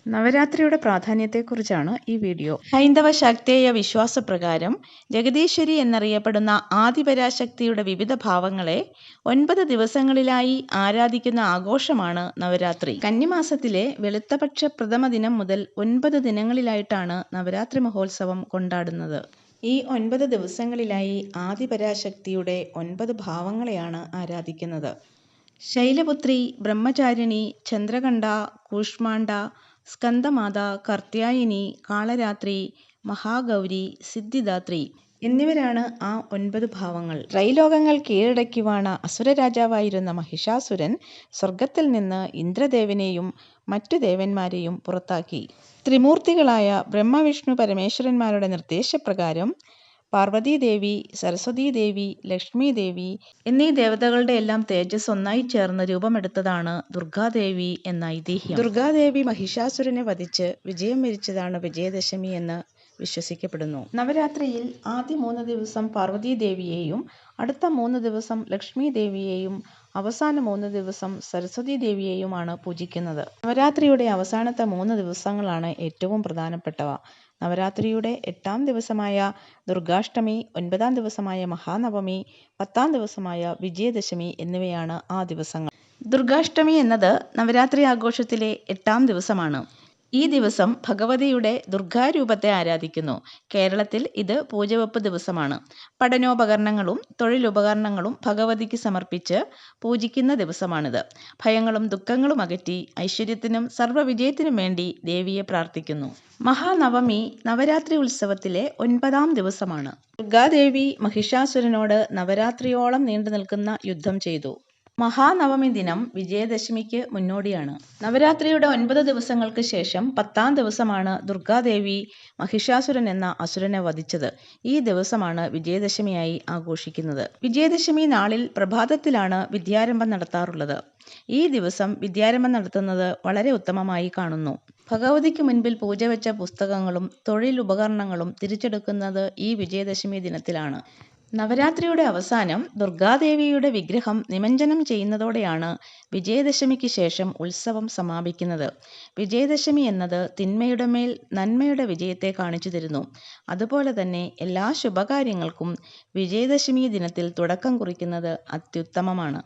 നവരാത്രിയുടെ പ്രാധാന്യത്തെക്കുറിച്ചാണ് ഈ വീഡിയോ. ഹൈന്ദവ ശാക്തേയ വിശ്വാസപ്രകാരം ജഗദീശ്വരി എന്നറിയപ്പെടുന്ന ആദിപരാശക്തിയുടെ വിവിധ ഭാവങ്ങളെ 9 ദിവസങ്ങളിലായി ആരാധിക്കുന്ന ആഘോഷമാണ് നവരാത്രി. കന്നിമാസത്തിലെ വെളുത്തപക്ഷ പ്രഥമ ദിനം മുതൽ 9 ദിനങ്ങളിലായിട്ടാണ് നവരാത്രി മഹോത്സവം കൊണ്ടാടുന്നത്. ഈ 9 ദിവസങ്ങളിലായി ആദിപരാശക്തിയുടെ 9 ഭാവങ്ങളെയാണ് ആരാധിക്കുന്നത്. ശൈലപുത്രി, ബ്രഹ്മചാരിണി, ചന്ദ്രകണ്ഠ, കൂഷ്മാണ്ഡ, സ്കന്ദമാത, കർത്യായിനി, കാളരാത്രി, മഹാഗൗരി, സിദ്ധിദാത്രി എന്നിവരാണ് ആ 9 ഭാവങ്ങൾ. ത്രൈലോകങ്ങൾ കീഴടക്കി വാണ അസുരരാജാവായിരുന്ന മഹിഷാസുരൻ സ്വർഗത്തിൽ നിന്ന് ഇന്ദ്രദേവനെയും മറ്റു ദേവന്മാരെയും പുറത്താക്കി. ത്രിമൂർത്തികളായ ബ്രഹ്മ, വിഷ്ണു, പരമേശ്വരന്മാരുടെ നിർദ്ദേശപ്രകാരം പാർവതീദേവി, സരസ്വതീദേവി, ലക്ഷ്മീദേവി എന്നീ ദേവതകളുടെ എല്ലാം തേജസ് ഒന്നായി ചേർന്ന് രൂപമെടുത്തതാണ് ദുർഗാദേവി എന്ന ഐതിഹ്യം. ദുർഗാദേവി മഹിഷാസുരനെ വധിച്ച് വിജയം വരിച്ചതാണ് വിജയദശമി എന്ന് വിശ്വസിക്കപ്പെടുന്നു. നവരാത്രിയിൽ ആദ്യ 3 ദിവസം പാർവതീദേവിയെയും അടുത്ത 3 ദിവസം ലക്ഷ്മീദേവിയെയും അവസാന 3 ദിവസം സരസ്വതീദേവിയെയുമാണ് പൂജിക്കുന്നത്. നവരാത്രിയുടെ അവസാനത്തെ 3 ദിവസങ്ങളാണ് ഏറ്റവും പ്രധാനപ്പെട്ടവ. നവരാത്രിയുടെ 8ാം ദിവസമായ ദുർഗ്ഗാഷ്ടമി, 9ാം ദിവസമായ മഹാനവമി, 10ാം ദിവസമായ വിജയദശമി എന്നിവയാണ് ആ ദിവസങ്ങൾ. ദുർഗ്ഗാഷ്ടമി എന്നത് നവരാത്രി ആഘോഷത്തിലെ 8ാം ദിവസമാണ്. ഈ ദിവസം ഭഗവതിയുടെ ദുർഗാരൂപത്തെ ആരാധിക്കുന്നു. കേരളത്തിൽ ഇത് പൂജവെപ്പ് ദിവസമാണ്. പഠനോപകരണങ്ങളും തൊഴിലുപകരണങ്ങളും ഭഗവതിക്ക് സമർപ്പിച്ച് പൂജിക്കുന്ന ദിവസമാണിത്. ഭയങ്ങളും ദുഃഖങ്ങളും അകറ്റി ഐശ്വര്യത്തിനും സർവ്വവിജയത്തിനും വേണ്ടി ദേവിയെ പ്രാർത്ഥിക്കുന്നു. മഹാനവമി നവരാത്രി ഉത്സവത്തിലെ 9ാം ദിവസമാണ്. ദുർഗാദേവി മഹിഷാസുരനോട് നവരാത്രിയോളം നീണ്ടു നിൽക്കുന്ന യുദ്ധം ചെയ്തു. മഹാനവമി ദിനം വിജയദശമിക്ക് മുന്നോടിയാണ്. നവരാത്രിയുടെ 9 ദിവസങ്ങൾക്ക് ശേഷം 10ാം ദിവസമാണ് ദുർഗാദേവി മഹിഷാസുരൻ എന്ന അസുരനെ വധിച്ചത്. ഈ ദിവസമാണ് വിജയദശമിയായി ആഘോഷിക്കുന്നത്. വിജയദശമി നാളിൽ പ്രഭാതത്തിലാണ് വിദ്യാരംഭം നടത്താറുള്ളത്. ഈ ദിവസം വിദ്യാരംഭം നടത്തുന്നത് വളരെ ഉത്തമമായി കാണുന്നു. ഭഗവതിക്ക് മുൻപിൽ പൂജ വെച്ച പുസ്തകങ്ങളും തൊഴിലുപകരണങ്ങളും തിരിച്ചെടുക്കുന്നത് ഈ വിജയദശമി ദിനത്തിലാണ്. നവരാത്രിയുടെ അവസാനം ദുർഗാദേവിയുടെ വിഗ്രഹം നിമജ്ജനം ചെയ്യുന്നതോടെയാണ് വിജയദശമിക്ക് ശേഷം ഉത്സവം സമാപിക്കുന്നത്. വിജയദശമി എന്നത് തിന്മയുടെ മേൽ നന്മയുടെ വിജയത്തെ കാണിച്ചു തരുന്നു. അതുപോലെ തന്നെ എല്ലാ ശുഭകാര്യങ്ങൾക്കും വിജയദശമി ദിനത്തിൽ തുടക്കം കുറിക്കുന്നത് അത്യുത്തമമാണ്.